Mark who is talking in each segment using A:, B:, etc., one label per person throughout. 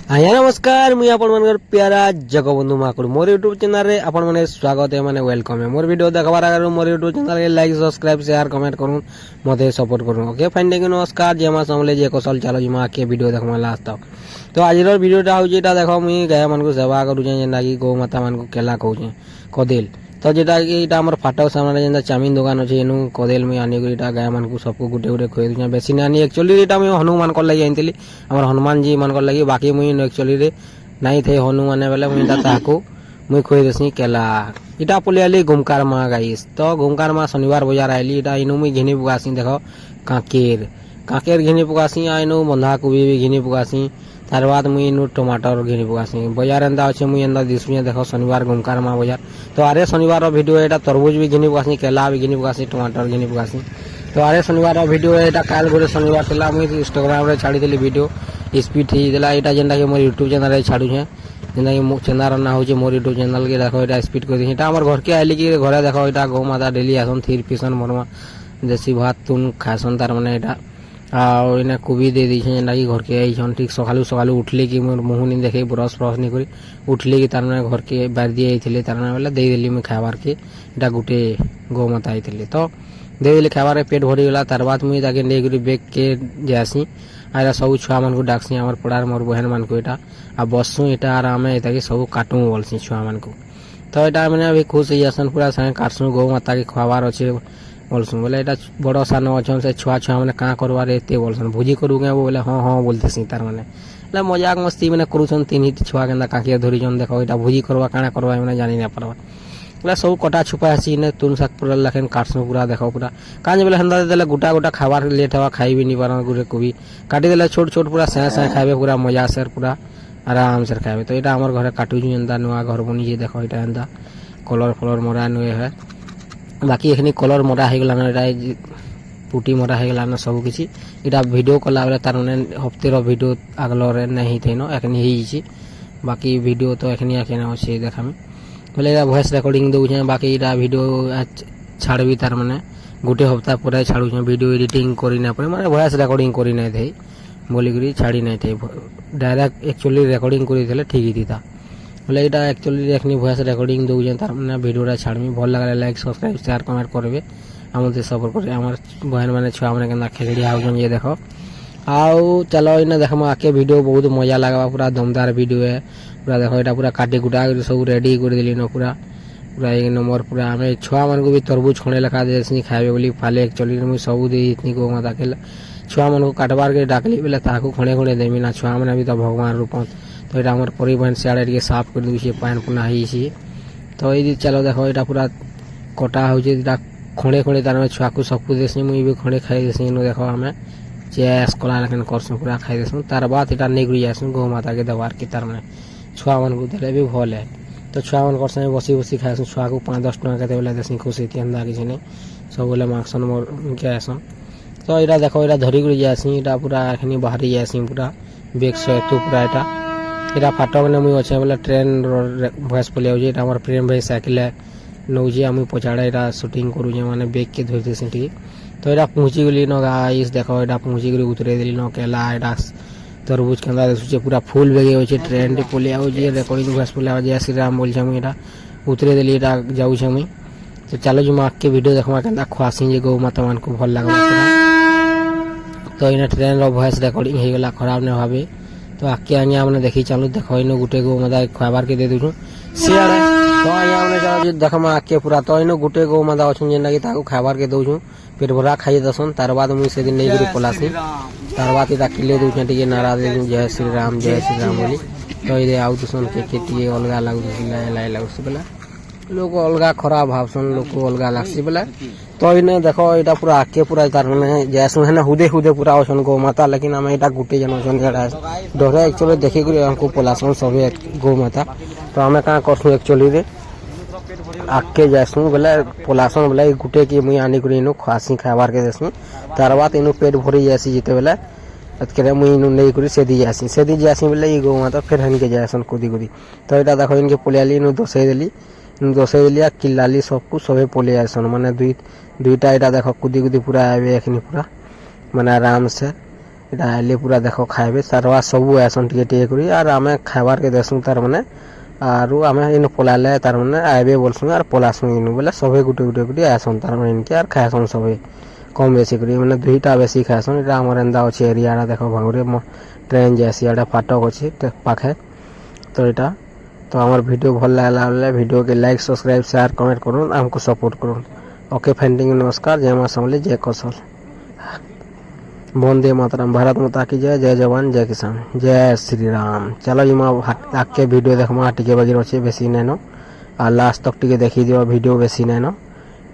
A: ଆଜ୍ଞା ନମସ୍କାର ମୁଇଁ ଆପଣମାନଙ୍କର ପ୍ୟାରା ଜଗବନ୍ଧୁ ମହାକୁଡ଼ ମୋର ୟୁଟ୍ୟୁବ ଚ୍ୟାନେଲରେ ଆପଣମାନେ ସ୍ୱାଗତ ମାନେ ୱେଲକମ୍ ମୋର ଭିଡ଼ିଓ ଦେଖବାର ଆଗରୁ ମୋର ୟୁଟ୍ୟୁବ ଚ୍ୟାନେଲରେ ଲାଇକ୍ ସବସ୍କ୍ରାଇବ୍ ସେୟାର କମେଣ୍ଟ କରୁନ୍ ମୋତେ ସପୋର୍ଟ କରୁନ୍ ଓକେ ଫାଇନ୍ ଟେକ୍ ନମସ୍କାର ଯେମା ସମଲେ ଯେ କୌଶଳ ଚାଲ ଜିମା ଆକେ ଭିଡ଼ିଓ ଦେଖମା ଲାଷ୍ଟ ତକ ତ ଆଜିର ଭିଡ଼ିଓଟା ହେଉଛି ଏଇଟା ଦେଖ ମୁଇଁ ଗାଈମାନଙ୍କୁ ସେବା କରୁଛେ ଯେନ୍ଟାକି ଗୋମାତାମାନଙ୍କୁ କେଲା କହୁଛେ କଦିଲ ତ যেটা কি এটা আমার ফাটক সামনে যেটা চামিন দোকান আছে এনু কদেল মুই আনিকি এটা গায়ে মানুষ সবকু গুটে গুটে খুঁয়ে দিচ্ছেন বেশি না আনি একচুয়ালি এটা মুই হনুমানকর লাগি আনিলি আমার হনুমানজি মানকর লাগি বাকি মুই একচুয়ালি নাই থাই হনুমানে বেলে মুই এটা তাহাকু মুই খুঁয়ে দেছি কেলা এটা পলি আলি গুমকার মা গাইস তো গুমকার মা শনিবার বজার আইলি এটা ইনু মুই ঘিনি পুকাছি দেখ কাঁকের কাঁকের ঘিনি পুকাছি আর ইনু বন্ধাকোবি भी ঘিনি পুকাছি তার বাদ মুই ইনু টমাटर ঘিনি পুকাছি বজার এন্তা আছে মুই এন্তা দিসুঁ দেখ শনিবার গুমকার মা বজার তো আরে শনিবার ভিডিও এটা তরবুজ भी ঘিনি পুকাছি কেলা भी ঘিনি পুকাছি টমাटर ঘিনি পুকাছি তো আরে শনিবার ভিডিও এটা কাল গোটে শনিবার লা মুই ইনস্টাগ্রামে ছাড়িদেলি ভিডিও স্পিড ହେଇଥିଲା ଏଇଟା ଯେନ୍ଟାକି ମୋର ୟୁଟ୍ୟୁବ୍ ଚ୍ୟାନେଲ୍ରେ ଛାଡ଼ୁଛେଁ ଯେନ୍ଟାକି ମୋ ଚ୍ୟାନେଲ୍ର ନାଁ ହେଉଛି ମୋର ୟୁଟ୍ୟୁବ୍ ଚ୍ୟାନେଲ୍କେ ଦେଖ ଏଇଟା ସ୍ପିଡ୍ କରିଦେଇଛି ଏଇଟା ଆମର ଘରକେ ଆଇଲି କି ଘରେ ଦେଖ ଏଇଟା ଗୋମାତା ଡେଲି ଆସନ୍ ଥିର୍ ପିସନ୍ ମରମା ଦେଶୀ ଭାତ ତୁନ୍ ଖାଏସନ୍ ତାର୍ ମାନେ ଏଇଟା ଆଉ ଏଇନା କୋବି ଦେଇ ଦେଇଛେଁ ଯେନ୍ଟାକି ଘରକେ ଆଇଛନ୍ ଠିକ୍ ସକାଳୁ ସକାଳୁ ଉଠଲେ କି ମୋର ମୁହଁ ନି ଦେଖେଇ ବ୍ରସ୍ ଫ୍ରସ୍ ନି କରି ଉଠଲେ କି ତାର୍ମାନେ ଘରକେ ବାରି দিয়ে ଆଇଥିଲେ ତାର୍ମାନେ ବେଲେ ଦେଇଦେଲି ମୁଇଁ ଖାଇବାର୍କେ ଏଇଟା ଗୁଟେ ଗୋମାତା ଆଇଥିଲେ ତ ଦେଇଦେଲି ଖାଇବାରେ ପେଟ ଭରିଗଲା ତାର୍ ବାଦ ମୁଇଁ ତାକେ ନେଇକରି ବେଗକେ ଯାଏସି আর এটা সবু ছুয়ামানকু ডাকছি আমার পড়ার মোর বহেন মানকু এটা আর বসছু এটা আর আমি এটাকে সবু কাটু বলছি ছুয়ামানকু তো এটা মানে আমি খুশ হয়ে আসন পুরা সাথে কাটছু গৌ মাতাকে খাবার অছে বলছু বলে এটা বড় সান অছন সে ছুয়া ছুয়া মানে কাঁ করবার এতে বলছন ভুজি করু কে বলে হ্যাঁ হ্যাঁ বলতেছি তার মানে એટલે મજાક મસ્તી મને કરુછન તીની છુઆ કેન્તા કાંકિયા ધરીછન દેખ এটা ভুজি করবা কাଣା করবা মানে জানি না পারবা એટલે সব কটা ছুপা আছি নে তুন শাক পুরা লাখেন কাটছু পুরা দেখ পুরা কাজ বেলে হেন্দা দেলে গোটা গোটা খাবার লেট হওয়া খাইবি নি পারন গুরে কোবি কাটি দেলে ছোট ছোট পুরা সাঁ সাঁ খাইবে পুরা মজা সের পুরা আরাম সের খাইবে তো এটা আমার ঘরে কাটুছু এন্দা নয়া ঘর বনিছে দেখ এটা এন্দা কলর ফলর মরা নুয়ে হয় বাকি এখানে কলর মরা হয়ে গেল না এটা পুটি মরা হয়ে গেল না সব কিছু এটা ভিডিও কলা বেলে তার মানে হপ্তের ভিডিও আগলরে নাই থাইন এখানে হয়েছি বাকি ভিডিও তো এখানে এখানে আছে দেখামি বলে এটা ভয়েস রেকর্ডিং দেউছে বাকি এটা ভিডিও ছাড়বি তার মানে গোটে সপ্তাহ পরে ছাড়ুছে ভিডিও এডিটিং করি না পরে মানে ভয়েস রেকর্ডিং করি নাই থাই বলিকি ছাড়ি নাই থাই ডাইরেক্ট একচুয়ালি রেকর্ডিং করে দিলে ঠিকই দিতা বলে এটা একচুয়ালি এখনি ভয়েস রেকর্ডিং দেউছে তার মানে ভিডিওটা ছাড়মি ভাল লাগলে লাইক সবসক্রাইব শেয়ার কমেন্ট করবে আমাদের সপোর্ট করে আমার বহেন মানে ছুয়া মানে কেনা খেগড়ি আউছন যে দেখ আউ চলো ইনা দেখো আগে ভিডিও বহুত মজা লাগবা পুরা দমদার ভিডিও है पूरा देखो এটা पूरा काटी गुटा सब रेडी कर दिली न पूरा पूरा एक नंबर पूरा हमें छुआ मन को भी तरबूज छणे लगा देसनी खाइबे बोली फाले एक्चुअली मुई सब दे इतनी गो माता के छुआ मन को काटबार के डाकली बेले ताको खणे खणे देमी ना छुआ मन भी तो भगवान रूपन तो এটা আমার পরিবহন সিয়াড়ে के साफ कर दिछि पान पुना हिछि तो এই चलो देखो এটা पूरा कटा होजे এটা खणे खणे तार में छुआ को सब कुछ देसनी मुई भी खणे खाइ देसनी न देखो हमें चेस कला लेकिन करसु पूरा खाइ देसु तार बाद এটা नेगुरी जासु गो माता के दवार के तार में छुआ मन को देले भी भल है तो छुआ मन कर संगे बसी बसी खाएसु छुआ को 5-10 टका के देले देसी खुशी तिंदा कि नहीं सब बोले माखसन मोर के आसन तो एटा देखो एटा धरी गुरी जासी एटा पूरा एखनी बाहरी जासी पूरा बेग से तो पूरा एटा फाटक ने मुई अच्छे बोले ट्रेन भॉइस पले हो जे एटा हमर प्रेम भाई साइकिल नौजी आमी पछाड़े एटा शूटिंग करू जे माने बेग के धरते सिटी तो एटा पहुंची गली न गाइस देखो एटा पहुंची गली उतरे दिली न केला एटा तरबूज केंदा देसुचे पूरा फुल बेगे होचे ट्रेन टे पोले आउ जे रेकॉर्डिंग भस पोले आ जे श्री राम बोल छमु एटा उतरे देली एटा जाउ छमु तो चलो जो मां के वीडियो देखमा केंदा खवासी जे गौ माता मान को भल लागला तो इना ट्रेन रो वॉइस रेकॉर्डिंग हे गेला खराब न भाबे तो आके आनिया हमने देखि चलो देखो इनो गुटे गौ माता खवाबार के दे दुछु सियारे तो आनिया हमने जाउ देखमा आके पूरा तो इनो गुटे गौ माता अछन जे लागि ताको खवाबार के दउछु पेट भरा खाइ दसन तार बाद मुई से दिन नै गुरु पलासी तार बाद इटा किले दउछ टिके नारा दे जय श्री राम बोली तो ये आउ दुसन के टिके अलगा लागु लाई लागु बेला लोग अलगा खराब भावसन लोग अलगा लागसी बेला तो इने देखो एटा पूरा आके पूरा तार माने जैसु है ना हुदे हुदे पूरा असन गौ माता लेकिन हम एटा गुटे जन असन जड़ा डरे एक्चुअली देखि गुरी हमको पलासन सबे गौ माता तो हमें का करसु एक्चुअली रे आके जासु बोले पलासन बोले गुटे के मुई आनी करी नु खासी खाबार के देसु तार बाद इनु पेट भरी जासी जिते बेले अतके मुई इनु नै करी सेदी जासी बोले ई गौ माता फिर हन के जासन कुदी कुदी तो एटा देखो इनके पोलियाली नु दोसे देली किल्लाली सब को सबे पोले आसन माने दुईटा एटा देखो कुदी कुदी पूरा आबे एखनी पूरा माने आराम से এটা আইলে পুরা দেখো খাইবে সারবা সবু আইসন টিকে টিকে করি আর আমি খাইবার কে দেসুঁ তার মানে আর আমি ইন পলালে তার মানে আইবে বলছুঁ আর পলাসুঁ ইনু বলে সবে গুটে গুটে গুটে আইসন তার মানে ইনকে আর খাইসন সবে কম বেশি করি মানে দুইটা বেশি খাইসন এটা আমার এন্দা আছে এরিয়াটা দেখো ভাঙুরে ট্রেন যাইছি এটা ফাটক আছে পাখে তো এটা তো আমার ভিডিও ভাল লাগলে ভিডিও के लाइक सब्सक्राइब शेयर कमेंट করুন हमको सपोर्ट করুন ओके फाइंडिंग नमस्कार जय मां समली जय कौशल वंदे मातरम भारत माता की जय जवान जय किसान जय श्री राम चलो इमा आके वीडियो देखमा टिके बगी रछे बेसी नैनो आ लास्ट तक टिके देखि दियो वीडियो बेसी नैनो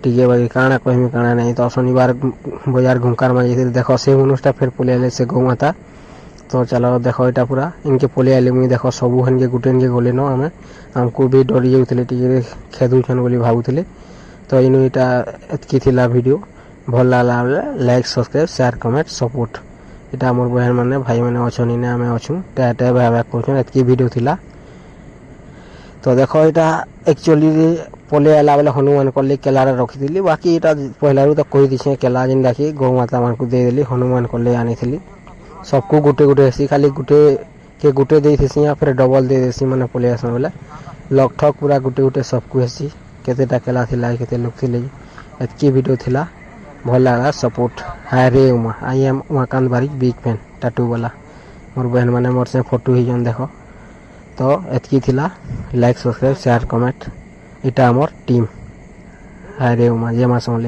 A: टिके बगी काना कहमी काना नहीं तो शनिवार बाजार घुमकार में देखो से अनुष्ठा फिर पुलिया से गौ माता तो चलो देखो यहाँ पूरा इनके पुलिया मुझे देखो सबू हन के गुटेन के गले न आम आमको भी डरी जाऊे टी खेदुन बोली भावुले तो इन यहाँ एतकी थिला वीडियो भल लगला like subscribe share comment support यहाँ मोर बहन मैंने भाई मैंने अच्छे ने आम अच्छू टाइम भाई भाई कर एतकी वीडियो थिला तो देखो यहाँ एक्चुअली पलिया आला बेले हनुमान कली केलार रखी बाकी यहाँ पहलू तो कही दीछे केला जेन देखी गौ माता मान को देदेली हनुमान कली आनी सबको गुटे गुटे हेसी खाली गुटे के गुटे दे थी या फिर डबल दे देसी मैंने पलिया आस बोले लग ठक पूरा गुटे गुटे सबको हेसी केतेटा केला थिला केते लोग थिले एतकी वीडियो थिला भल लगा सपोर्ट हाय रे Uma I am Umakant Barik big fan tattoo वाला मोर बहन माने मोर से फोटो ही जन देखो तो एतकी थिला लाइक सब्सक्राइब शेयर कमेंट इटा मोर टीम हाय रे उमा जय मां समले।